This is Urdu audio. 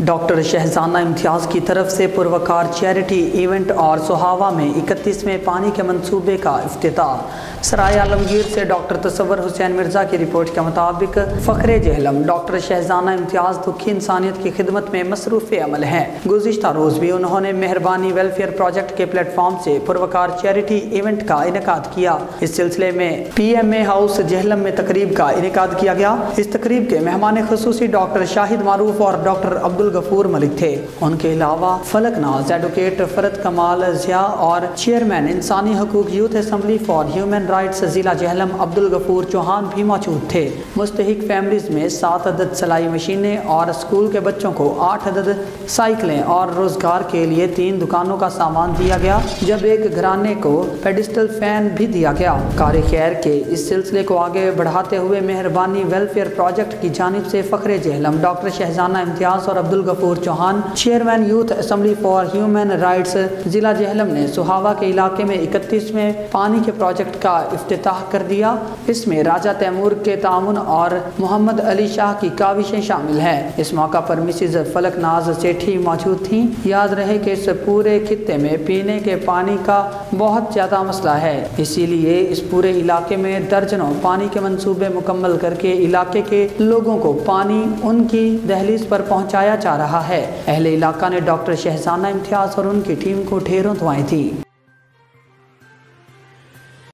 ڈاکٹر شہزانہ امتیاز کی طرف سے پروکار چیریٹی ایونٹ اور سہاوا میں 31ویں پانی کے منصوبے کا افتتاح۔ سرائے عالمگیر سے ڈاکٹر تصور حسین مرزا کی رپورٹ کے مطابق فخر جہلم ڈاکٹر شہزانہ امتیاز دکھی انسانیت کی خدمت میں مصروف عمل ہیں۔ گزشتہ روز بھی انہوں نے مہربانی ویلفیئر پروجیکٹ کے پلیٹ فارم سے پروکار چیریٹی ایونٹ کا انعقاد کیا۔ اس سلسلے میں P M A house Jhelum میں تقریب کا انعقاد کیا گیا۔ اس تقریب کے مہمان خصوصی ڈاکٹر شاہد معروف اور ڈاکٹر عبدالغفور ملک تھے۔ ان کے علاوہ فلک ناز ایڈوکیٹ فرد کمال ضیاء اور چیئرمین انسانی حقوق youth assembly for human rights ضلع جہلم عبدالغفور چوہان بھی موجود تھے۔ مستحق فیملیز میں 7 عدد سلائی مشینیں اور اسکول کے بچوں کو 8 عدد سائیکلیں اور روزگار کے لیے 3 دکانوں کا سامان دیا گیا، جب ایک گھرانے کو پیڈسٹل فین بھی دیا گیا۔ کار خیر کے اس سلسلے کو آگے بڑھاتے ہوئے مہربانی ویلفیئر پروجیکٹ کی جانب سے فخر جہلم ڈاکٹر شہزانہ امتیاز اور Abdul Ghafoor Chauhan chairman youth assembly for human rights ضلع جہلم نے سہاوا کے علاقے میں 31ویں پانی کے پروجیکٹ کا افتتاح کر دیا۔ اس میں راجہ تیمور کے تعاون اور محمد علی شاہ کی کاوشیں شامل ہیں۔ اس موقع پر مسز فلک ناز سیٹھی موجود تھیں۔ یاد رہے کہ اس پورے خطے میں پینے کے پانی کا بہت زیادہ مسئلہ ہے، اسی لیے اس پورے علاقے میں درجنوں پانی کے منصوبے مکمل کر کے علاقے کے لوگوں کو پانی ان کی دہلیز پر پہنچایا جا رہا ہے۔ اہل علاقہ نے ڈاکٹر شہزانہ امتیاز اور ان کی ٹیم کو ڈھیروں دعائیں دیں۔